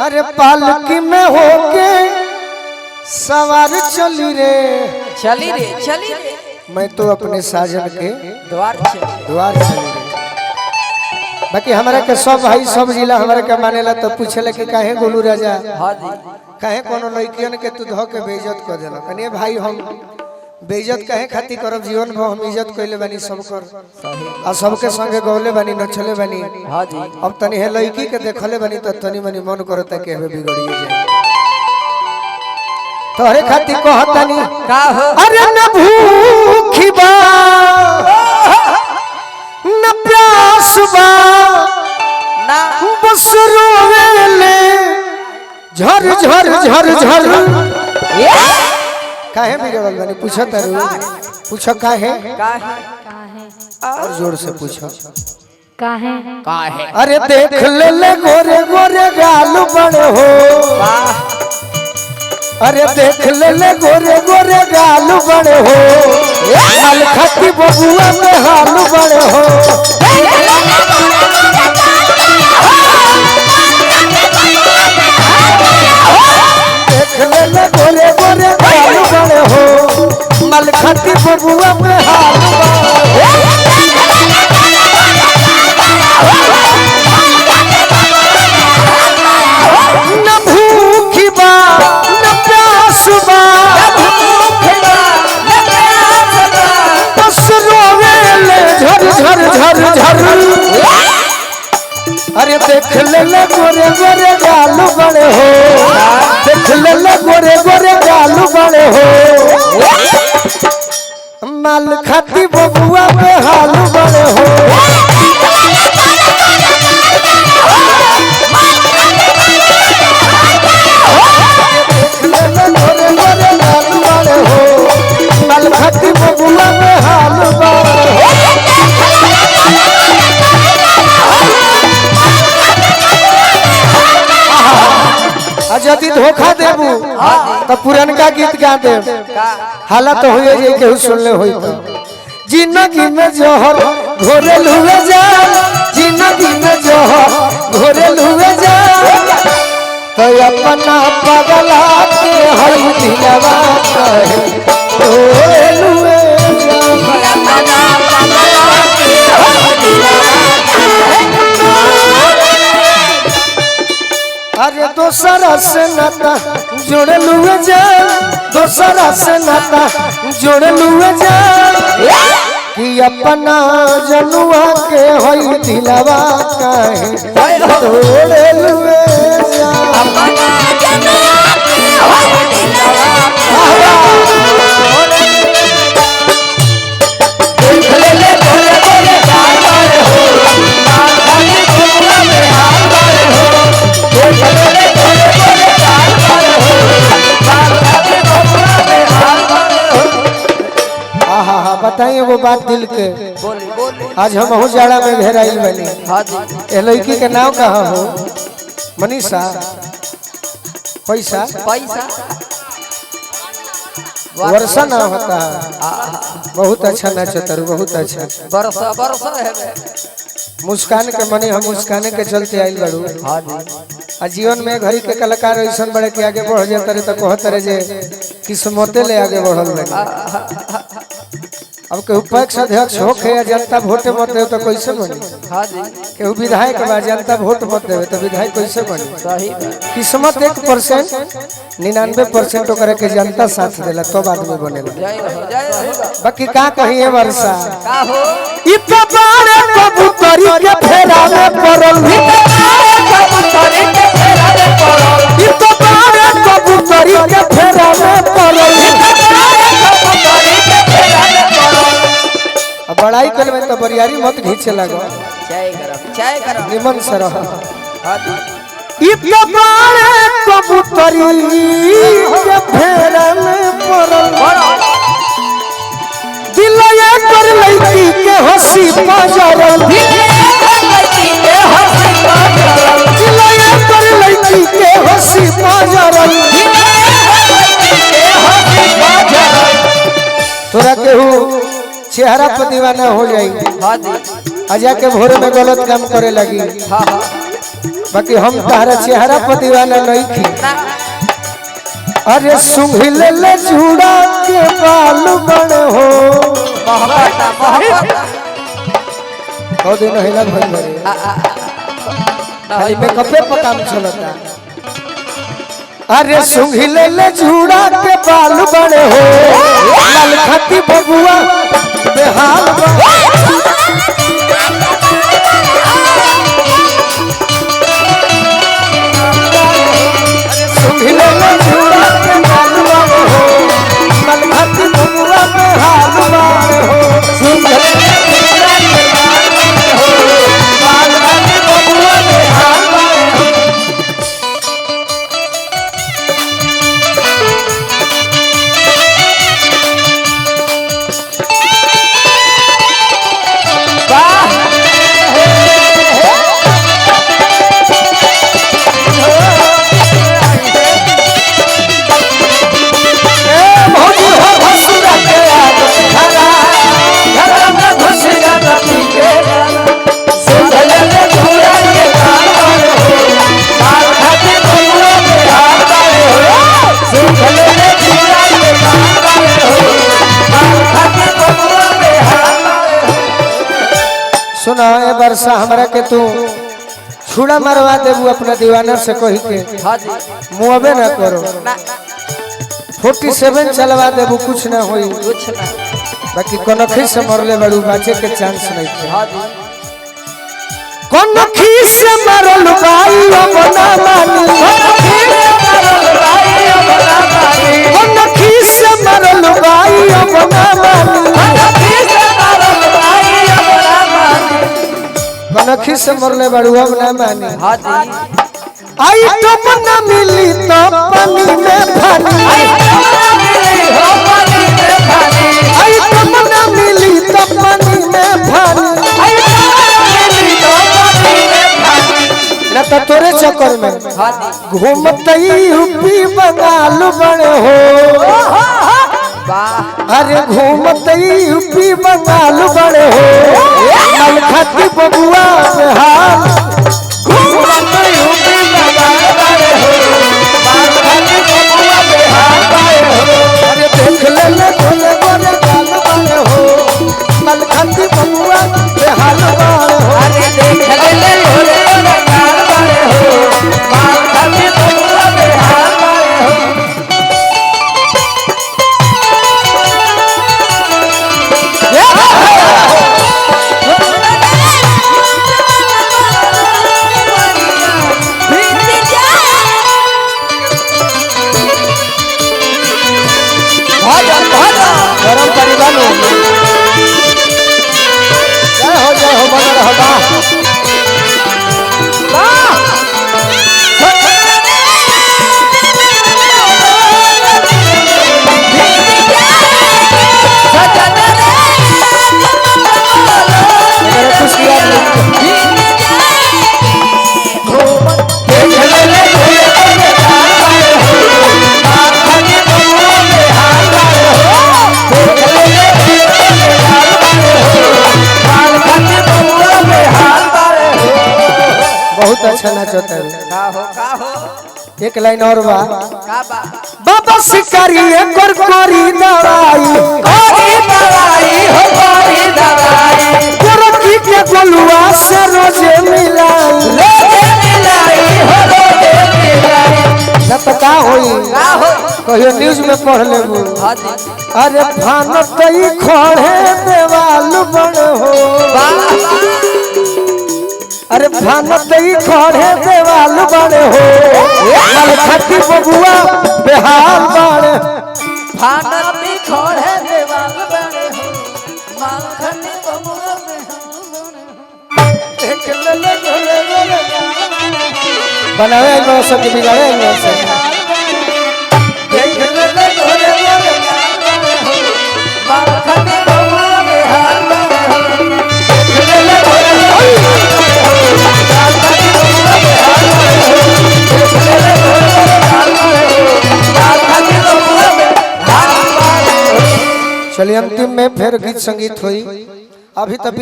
अरे पालकी में होके सवार चली रे चली रे मैं तो अपने साजन के द्वार चली रे। बाकी हमारे के सब भाई सब जिला हमारे के मानेला तो पूछले कि काहे गोलू राजा हाँ जी काहे कोनो लड़कियन के तू धो के बेइज्जत कर देला। कने भाई हम बेइज्जत काहे खाती करब, जीवन भर हम इज्जत कइले बानी सबकर आ सबके संगे गौले बानी नचले बानी। हाँ जी अब तनी हे लड़की के देखले बानी तो तनी मनी मन करता के हमें बिगड़िए जाए तोहरे खाती कहतानी का हो अरे न भूखी बा न प्यास बा ना बस रोवेले झर झर झर झर काहे बिगड़ल बानी पूछो तारू पूछो काहे और जोर से पूछो काहे अरे देख ले गोरे गोरे गाल बड़े हो अरे देख ले गोरे गोरे गाल बड़े हो हाल खती बबुआ में हाल बड़े हो देख ले गोरे गोरे गाल बड़े हो मल खती बबुआ में हाल बड़े न भूखी बा न प्यास बा बस रोवेले झर झर झर झर अरे देख ले गोरे गोरे गाल बड़े हो देख ले गोरे गोरे गाल बड़े हो माल खाती बबुआ में हाल बड़े हो गोरे गोरे गाल बड़े हो माल खाती बबुआ में हाल बड़े हो यदि धोखा देबू तो पुरनका गीत गा देब हालत हो जाए केहू सुनले होई तो जिंदगी में जोहर घोरेल हुए जा जिंदगी में जोहर घोरेल हुए जा तो अपना पगला के हई दिलवा कहे घोरेल हुए अरे दोसरा से नाता जोड़े लुए जा दोसरा से नाता जोड़े लुए जा कि अपना जनुआ के होई दिलवा काहे जोड़े लुए जा अपना जनुआ के होई दिलवा देख ले गोरे गोरे गाल बड़े हो खाली बबुआ में हाल बड़े हो देख ले गोरे गोरे गाल बड़े हो खाली बबुआ में हाल बड़े हो। आहा बताइए वो बात दिल के बोली आज हम बहुत जाड़ा में घेराइल बनी। हाँ जी ये लड़की के नाम कहाँ हो मनीषा पैसा वर्षा ना होता है बहुत अच्छा नाचतर बहुत अच्छा बरसा है मुस्कान के मने हम मुस्काने के चलते आइल बड़ू। हाँ जी आ जीवन में घड़ी के कलाकार ऐसा बड़े के आगे बढ़ जाते रहे तो कहते रहे जे किस्मते ले आगे बढ़ल लगे। अब केहू पैक्स अध्यक्ष होके या जनता वोटे मत दे तो कैसे बनी। हाँ जी केहू विधायक बा जनता वोट मत देवे तो विधायक कैसे बनी। सही किस्मत 1% 99% ओकरा के जनता साथ देला तब आदमी बनेला। बाकी का कहिए वर्षा का हो इतना बारे कबूतरी के फेरा में पड़ल कबूतरी के फेरा में पड़ल इतना बारे कबूतरी के फेरा में पड़ल अब बड़ाई कर में तो बरियारी मत घींचे लगो चाय गरम निमन से रहो। हाँ जी इतना बारे कबूतरी के फेरा में पड़ल दिल ये कर लड़की के हंसी बाजारल दिल ये कर लड़की के हंसी बाजारल तोरा केहू चेहरा पर दीवाना हो जाई हाँ जी आजा के भोर में गलत काम करे लगी हाँ बाकी हम तारा चेहरा पर दीवाना नहीं थी। अरे सुंघिल ले झूड़ा के बाल बन हो हो दिन हिला भइल रे खाली मेकअपे पर काम चलता। अरे सुंघिल ले झूड़ा के बाल बन हो लाल खाती बबुआ बेहाल सुंघिल ले झूड़ा के बाल बन हो लाल खाती बबुआ बेहाल बन हो सुंघिल ले झूड़ा के बाल बन हो लाल खाती बबुआ बेहाल बन हो। सुना ए वर्षा हमरा के तू छुड़ा मरवा देबू अपना दीवाना से कही के मुआबे ना करो 47 चलवा देबू कुछ ना होई बाकी कनखी से मरले बड़ू बाचे के चांस नहीं थे। कनखी से मरल बाई अब ना मानी कनखी से मरल बाई अब ना मानी कनखी से मरले बड़ू अब ना मानी आई तो ना मिली तो पानी में भानी आई तो ना मिली तो पानी में भानी ना तो तोरे चक्कर में घूमते यूपी बंगाल बड़े हो अरे घूमते यूपी बंगाल बड़े हो लाल खाती बबुआ बेहाल घूमते यूपी बंगाल बड़े हो लाल खाती बबुआ बेहाल बड़े हो। अरे देख ले ले गोले गोले गाल बड़े हो लाल खाती बबुआ बेहाल बड़े हो। अरे देख ले ले गोले गोले गाल बड़े हो लाल खाती बबुआ बेहाल बड़े हो। गरम परिवार जय हो बना रहा बहुत अच्छा नाचता है। एक लाइन और बा बाबा शिकारी कर कोरी दवाई हो कोरी दवाई कोरकी के गोलुआ से रोजे मिलाई हो रोजे मिलाई ना पता होई कहियो न्यूज़ में पढ़ लेबू। अरे भानतई खड़े देवाल बन हो अरे भानतई खड़े देवाल बने हो लाल खाती बबुआ बेहाल बने भानती खड़े देवाल बने हो माल खाती बबुआ देख ले ले गोले गोले बनावे नो सब बिगाड़े नो से देख ले ले गोले गोले माल खाती बबुआ बेहाल बने हो देख ले ले गोले चलिए अंतिम में फिर गीत संगीत हुई अभी तक